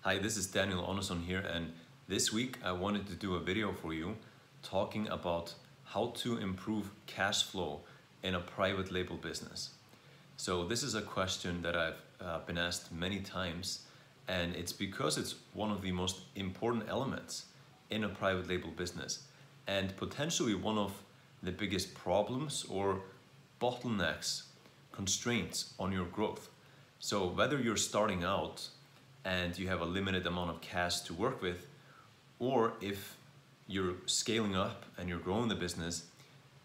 Hi, this is Audunsson here, and this week I wanted to do a video for you talking about how to improve cash flow in a private label business. So this is a question that I've been asked many times, and it's because it's one of the most important elements in a private label business and potentially one of the biggest problems or bottlenecks, constraints on your growth. So whether you're starting out and you have a limited amount of cash to work with, or if you're scaling up and you're growing the business,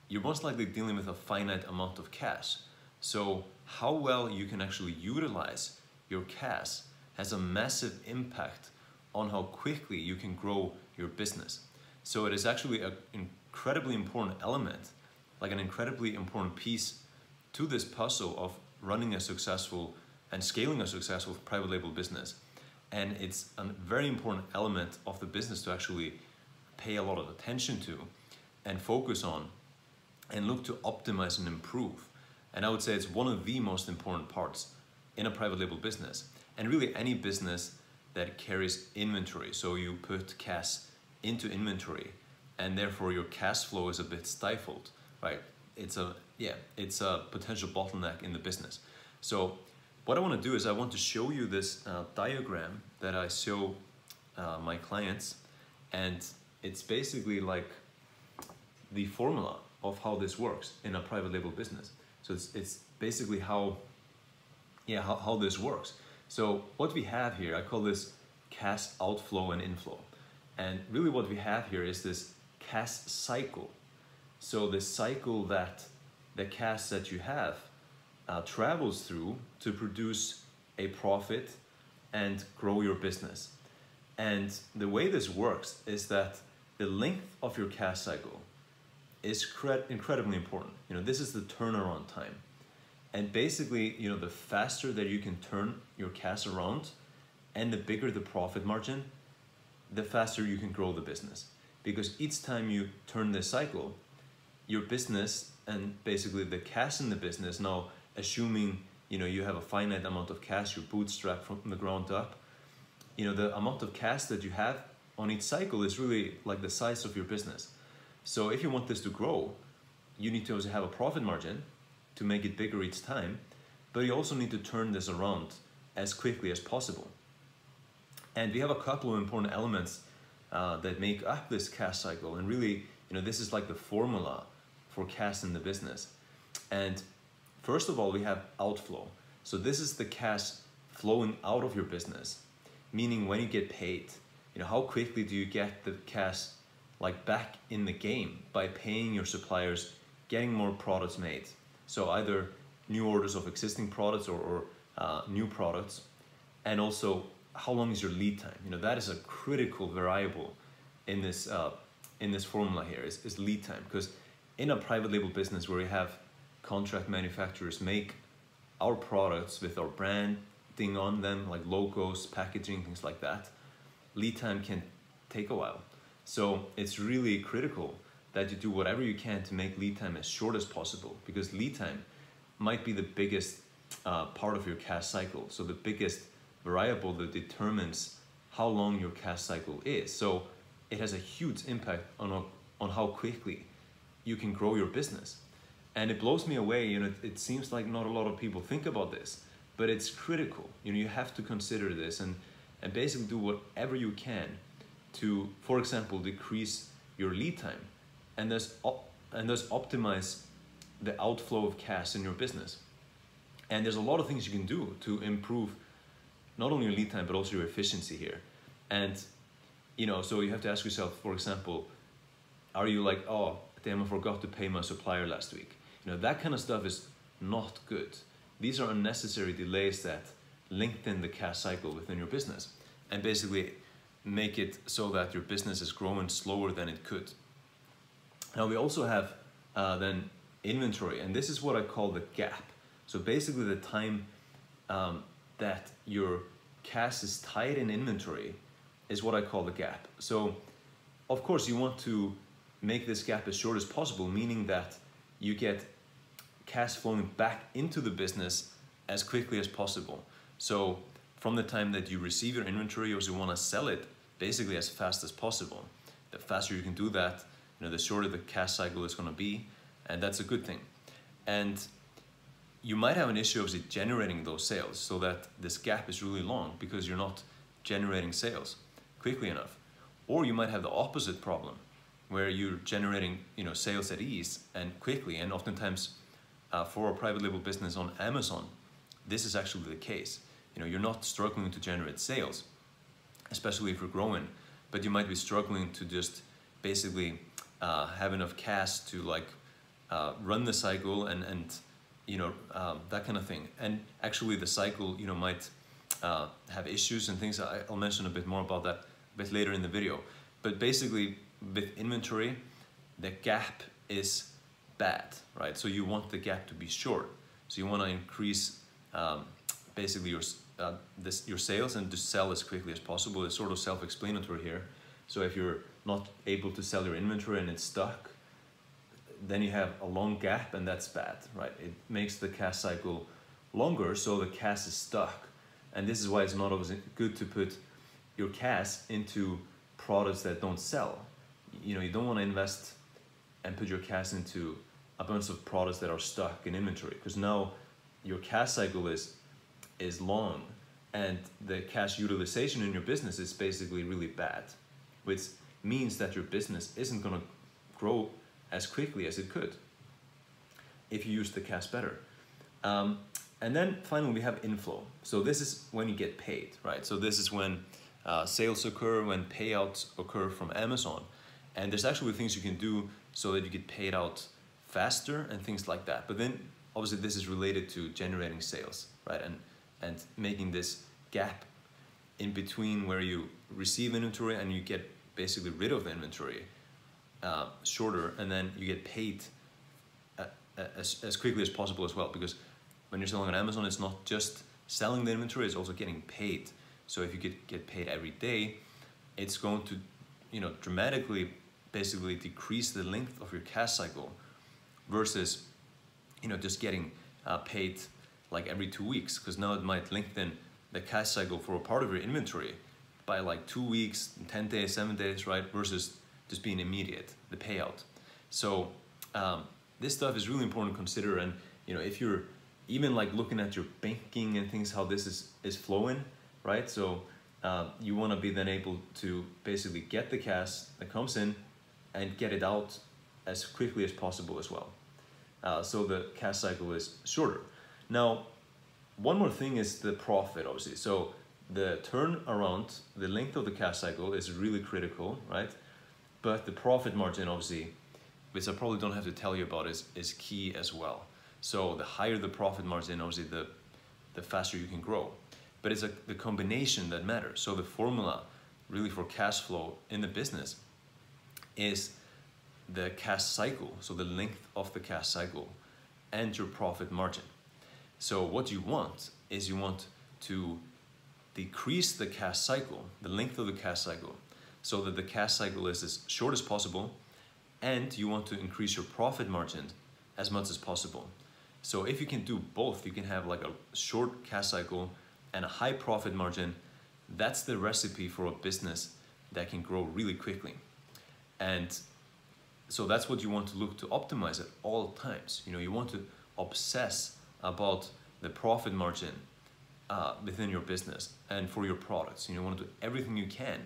you're most likely dealing with a finite amount of cash. So how well you can actually utilize your cash has a massive impact on how quickly you can grow your business. So it is actually an incredibly important element, like an incredibly important piece to this puzzle of running a successful and scaling a successful private label business. And it's a very important element of the business to actually pay a lot of attention to and focus on and look to optimize and improve. And I would say it's one of the most important parts in a private label business, and really any business that carries inventory. So you put cash into inventory and therefore your cash flow is a bit stifled, right? It's a potential bottleneck in the business. So what I want to do is I want to show you this diagram that I show my clients, and it's basically like the formula of how this works in a private label business. So it's basically how this works. So what we have here, I call this cash outflow and inflow. And really what we have here is this cash cycle. So the cycle that the cash that you have travels through to produce a profit and grow your business. And the way this works is that the length of your cash cycle is incredibly important. This is the turnaround time. And basically, the faster that you can turn your cash around and the bigger the profit margin, the faster you can grow the business. Because each time you turn this cycle, your business and basically the cash in the business, now assuming you have a finite amount of cash, you're bootstrapped from the ground up, the amount of cash that you have on each cycle is really like the size of your business. So if you want this to grow, you need to also have a profit margin to make it bigger each time, but you also need to turn this around as quickly as possible. And we have a couple of important elements that make up this cash cycle, and really, this is like the formula for cash in the business. And first of all, we have outflow. So this is the cash flowing out of your business, meaning when you get paid, how quickly do you get the cash like back in the game by paying your suppliers, getting more products made. So either new orders of existing products or new products, and also how long is your lead time? That is a critical variable in this formula here is lead time, because in a private label business where we have contract manufacturers make our products with our branding on them, like logos, packaging, things like that, lead time can take a while. So it's really critical that you do whatever you can to make lead time as short as possible, because lead time might be the biggest part of your cash cycle. So the biggest variable that determines how long your cash cycle is. So it has a huge impact on how quickly you can grow your business. And it blows me away, it seems like not a lot of people think about this, but it's critical. You have to consider this and basically do whatever you can to, for example, decrease your lead time and thus optimize the outflow of cash in your business. And there's a lot of things you can do to improve not only your lead time, but also your efficiency here. And, so you have to ask yourself, for example, are you like, oh, damn, I forgot to pay my supplier last week? That kind of stuff is not good. These are unnecessary delays that lengthen the cash cycle within your business and basically make it so that your business is growing slower than it could. Now we also have then inventory, and this is what I call the gap. So basically the time that your cash is tied in inventory is what I call the gap. So of course you want to make this gap as short as possible, meaning that you get cash flowing back into the business as quickly as possible. So from the time that you receive your inventory, you also want to sell it basically as fast as possible. The faster you can do that, the shorter the cash cycle is going to be, and that's a good thing. And you might have an issue of generating those sales, so that this gap is really long because you're not generating sales quickly enough. Or you might have the opposite problem, where you're generating sales at ease and quickly, and oftentimes for a private label business on Amazon, this is actually the case. You're not struggling to generate sales, especially if you're growing, but you might be struggling to just basically have enough cash to run the cycle and that kind of thing. And actually the cycle might have issues and things. I'll mention a bit more about that a bit later in the video. But basically with inventory, the gap is bad, right? So you want the gap to be short. So you want to increase basically your sales and to sell as quickly as possible. It's sort of self-explanatory here. So if you're not able to sell your inventory and it's stuck, then you have a long gap, and that's bad, right? It makes the cash cycle longer, so the cash is stuck. And this is why it's not always good to put your cash into products that don't sell. You don't want to invest and put your cash into a bunch of products that are stuck in inventory, because now your cash cycle is long, and the cash utilization in your business is basically really bad, which means that your business isn't going to grow as quickly as it could if you use the cash better. And then finally we have inflow. So this is when you get paid, right? So this is when sales occur, when payouts occur from Amazon. And there's actually things you can do so that you get paid out faster and things like that. But then obviously this is related to generating sales, right? And making this gap in between where you receive inventory and you get basically rid of the inventory shorter, and then you get paid as quickly as possible as well, because when you're selling on Amazon, it's not just selling the inventory, it's also getting paid. So if you get paid every day, it's going to dramatically basically decrease the length of your cash cycle versus just getting paid like every 2 weeks, because now it might lengthen the cash cycle for a part of your inventory by like 2 weeks, 10 days, 7 days, right? Versus just being immediate, the payout. So this stuff is really important to consider. And if you're even looking at your banking and things, how this is flowing, right? So you want to be then able to basically get the cash that comes in and get it out as quickly as possible as well. So the cash cycle is shorter. Now, one more thing is the profit, obviously. So the turnaround, the length of the cash cycle is really critical, right? But the profit margin, obviously, which I probably don't have to tell you about, is key as well. So the higher the profit margin, obviously, the faster you can grow. But it's the combination that matters. So the formula really for cash flow in the business is the cash cycle, so the length of the cash cycle and your profit margin. So what you want is you want to decrease the cash cycle, the length of the cash cycle, so that the cash cycle is as short as possible, and you want to increase your profit margin as much as possible. So if you can do both, you can have like a short cash cycle and a high profit margin. That's the recipe for a business that can grow really quickly. And so that's what you want to look to optimize at all times. You want to obsess about the profit margin within your business and for your products. You want to do everything you can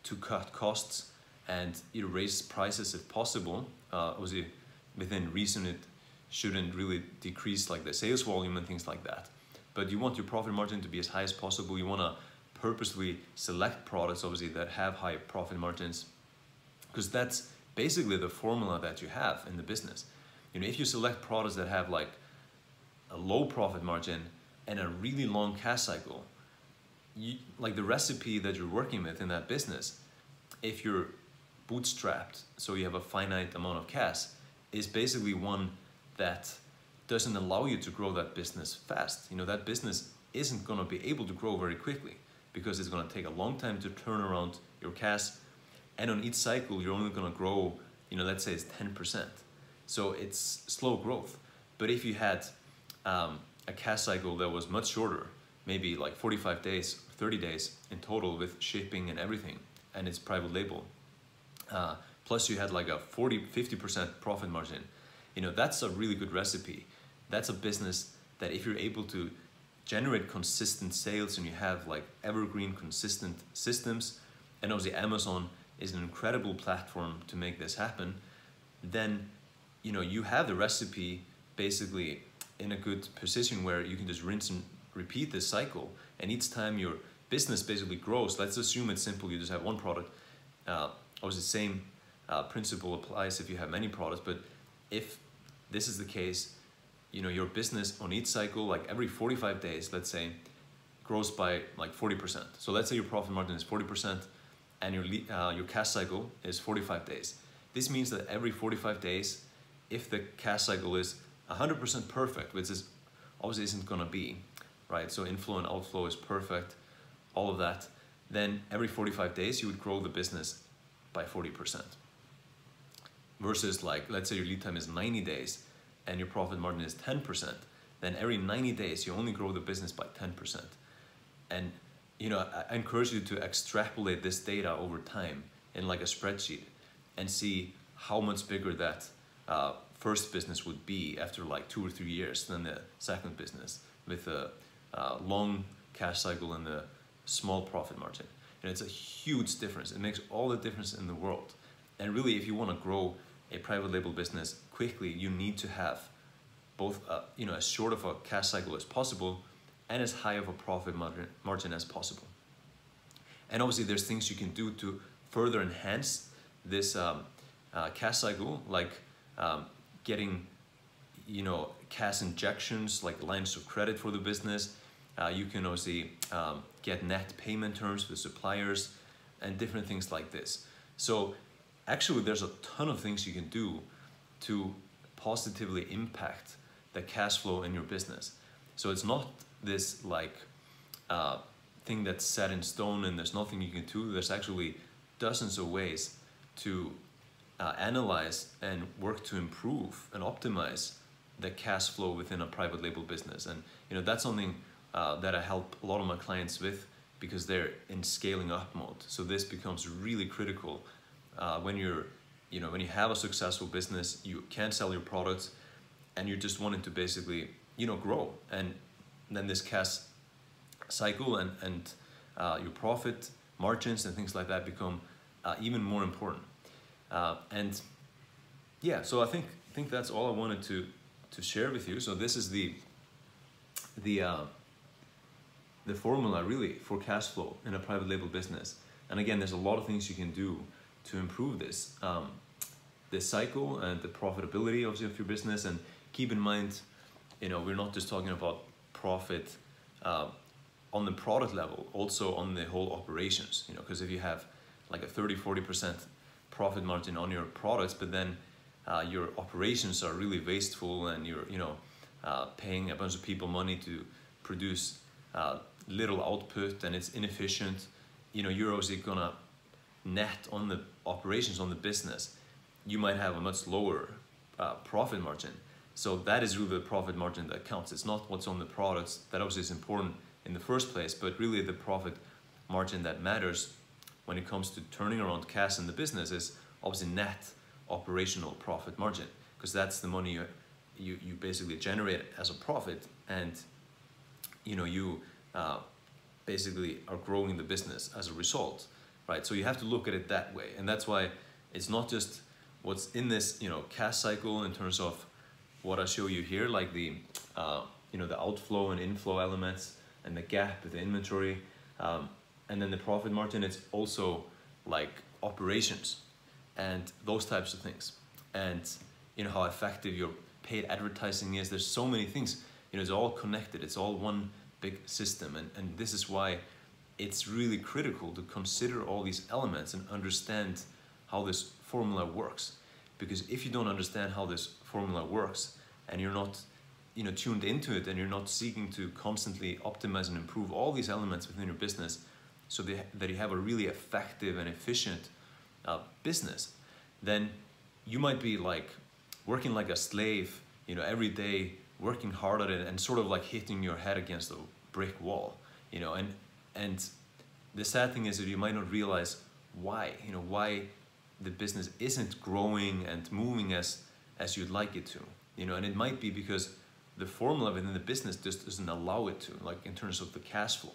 to cut costs and raise prices if possible. Obviously, within reason, it shouldn't really decrease like the sales volume and things like that. But you want your profit margin to be as high as possible. You want to purposely select products, obviously, that have high profit margins, because that's basically the formula that you have in the business. If you select products that have like a low profit margin and a really long cash cycle, like the recipe that you're working with in that business, if you're bootstrapped, so you have a finite amount of cash, is basically one that doesn't allow you to grow that business fast. That business isn't going to be able to grow very quickly because it's going to take a long time to turn around your cash. And on each cycle, you're only going to grow, let's say it's 10%. So it's slow growth. But if you had a cash cycle that was much shorter, maybe like 45 days, 30 days in total with shipping and everything, and it's private label. Plus you had like a 50% profit margin. You know, that's a really good recipe. That's a business that if you're able to generate consistent sales and you have like evergreen consistent systems, and obviously Amazon is an incredible platform to make this happen, then you know you have the recipe basically in a good position where you can just rinse and repeat this cycle, and each time your business basically grows, let's assume it's simple, you just have one product. Obviously the same principle applies if you have many products, but if this is the case, you know, your business on each cycle, like every 45 days, let's say, grows by like 40%. So let's say your profit margin is 40% and your cash cycle is 45 days. This means that every 45 days, if the cash cycle is 100% perfect, which is obviously isn't gonna be, right? So inflow and outflow is perfect, all of that. Then every 45 days, you would grow the business by 40%. Versus like, let's say your lead time is 90 days and your profit margin is 10%, then every 90 days, you only grow the business by 10%. And you know, I encourage you to extrapolate this data over time in like a spreadsheet and see how much bigger that first business would be after like 2 or 3 years than the second business with a long cash cycle and the small profit margin. And it's a huge difference. It makes all the difference in the world. And really, if you want to grow a private label business quickly, you need to have both you know, as short of a cash cycle as possible and as high of a profit margin as possible. And obviously there's things you can do to further enhance this cash cycle, like getting, you know, cash injections, like lines of credit for the business. You can obviously get net payment terms with suppliers and different things like this. So actually there's a ton of things you can do to positively impact the cash flow in your business. So it's not this like thing that's set in stone and there's nothing you can do. There's actually dozens of ways to analyze and work to improve and optimize the cash flow within a private label business. And you know, that's something that I help a lot of my clients with because they're in scaling up mode. So this becomes really critical when you're, you know, when you have a successful business, you can sell your products and you're just wanting to basically, you know, grow. And then this cash cycle and your profit margins and things like that become even more important. And yeah, so I think that's all I wanted to share with you. So this is the formula really for cash flow in a private label business. And again, there's a lot of things you can do to improve this cycle and the profitability obviously of your business. And keep in mind, you know, we're not just talking about profit on the product level, also on the whole operations, you know, because if you have like a 30-40% profit margin on your products, but then your operations are really wasteful and you're, you know, paying a bunch of people money to produce little output and it's inefficient, you know, you're obviously gonna net on the operations on the business. You might have a much lower profit margin. So that is really the profit margin that counts. It's not what's on the products. That obviously is important in the first place, but really the profit margin that matters when it comes to turning around cash in the business is obviously net operational profit margin, because that's the money you basically generate as a profit, and you know, you basically are growing the business as a result, right? So you have to look at it that way, and that's why it's not just what's in this, you know, cash cycle in terms of what I show you here, like the you know, the outflow and inflow elements and the gap with the inventory, and then the profit margin. It's also like operations and those types of things, and you know, how effective your paid advertising is. There's so many things, you know, it's all connected, it's all one big system, and this is why it's really critical to consider all these elements and understand how this formula works. Because if you don't understand how this formula works and you're not, you know, tuned into it, and you're not seeking to constantly optimize and improve all these elements within your business so that you have a really effective and efficient business, then you might be like working like a slave, you know, every day, working hard at it and sort of like hitting your head against the brick wall, you know, and the sad thing is that you might not realize why, you know, why the business isn't growing and moving as you'd like it to, you know, and it might be because the formula within the business just doesn't allow it to, like in terms of the cash flow,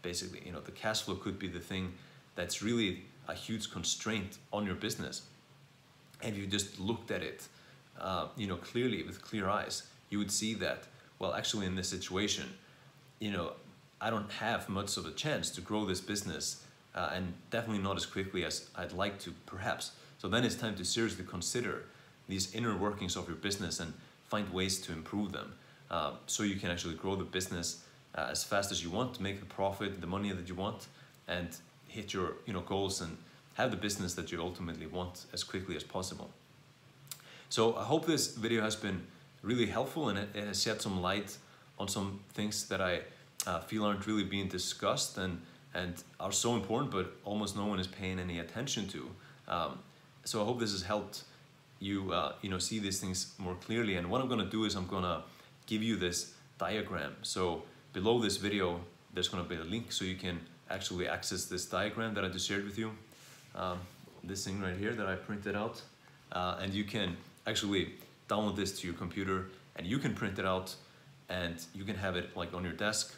basically, you know, the cash flow could be the thing that's really a huge constraint on your business. And if you just looked at it, you know, clearly with clear eyes, you would see that, well, actually in this situation, you know, I don't have much of a chance to grow this business and definitely not as quickly as I'd like to, perhaps. So then it's time to seriously consider these inner workings of your business and find ways to improve them so you can actually grow the business as fast as you want, to make the profit, the money that you want, and hit your, you know, goals and have the business that you ultimately want as quickly as possible. So I hope this video has been really helpful, and it has shed some light on some things that I feel aren't really being discussed and are so important, but almost no one is paying any attention to. So I hope this has helped you, you know, see these things more clearly. And what I'm going to do is I'm going to give you this diagram. So below this video, there's going to be a link so you can actually access this diagram that I just shared with you. This thing right here that I printed out, and you can actually download this to your computer, and you can print it out and you can have it like on your desk,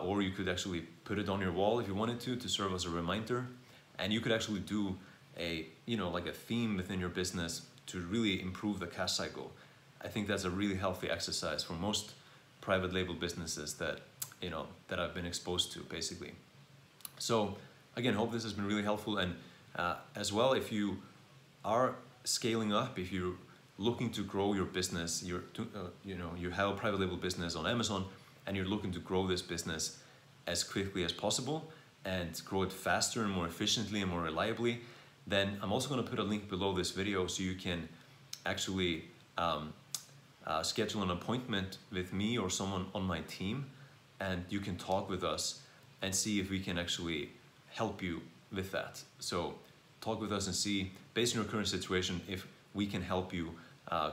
or you could actually put it on your wall if you wanted to serve as a reminder. And you could actually do a, you know, like a theme within your business to really improve the cash cycle. I think that's a really healthy exercise for most private label businesses that, you know, that I've been exposed to, basically. So again, hope this has been really helpful. And as well, if you are scaling up, if you're looking to grow your business, you know, you have a private label business on Amazon and you're looking to grow this business as quickly as possible and grow it faster and more efficiently and more reliably, then I'm also going to put a link below this video so you can actually schedule an appointment with me or someone on my team, and you can talk with us and see if we can actually help you with that. So talk with us and see, based on your current situation, if we can help you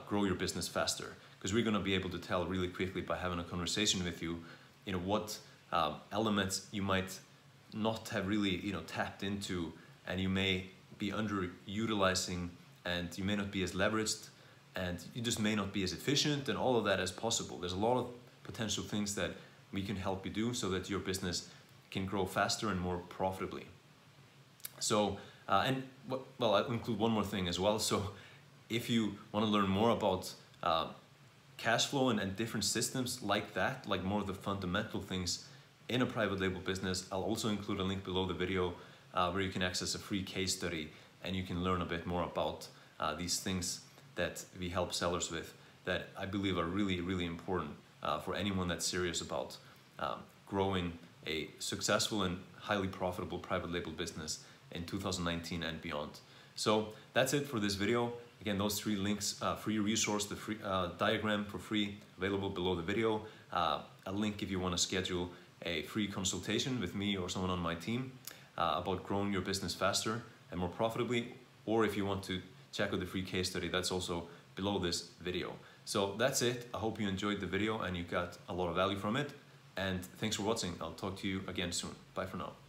grow your business faster. Because we're going to be able to tell really quickly by having a conversation with you, you know, what elements you might not have really, you know, tapped into, and you may be underutilizing, and you may not be as leveraged, and you just may not be as efficient, and all of that as possible. There's a lot of potential things that we can help you do so that your business can grow faster and more profitably. So, and well, I'll include one more thing as well. So if you want to learn more about cash flow and different systems like that, like more of the fundamental things in a private label business, I'll also include a link below the video where you can access a free case study and you can learn a bit more about these things that we help sellers with that I believe are really, really important for anyone that's serious about growing a successful and highly profitable private label business in 2019 and beyond. So that's it for this video. Again, those 3 links, free resource, the free diagram for free, available below the video, a link if you want to schedule a free consultation with me or someone on my team about growing your business faster and more profitably, or if you want to check out the free case study, that's also below this video. So that's it. I hope you enjoyed the video and you got a lot of value from it. And thanks for watching. I'll talk to you again soon. Bye for now.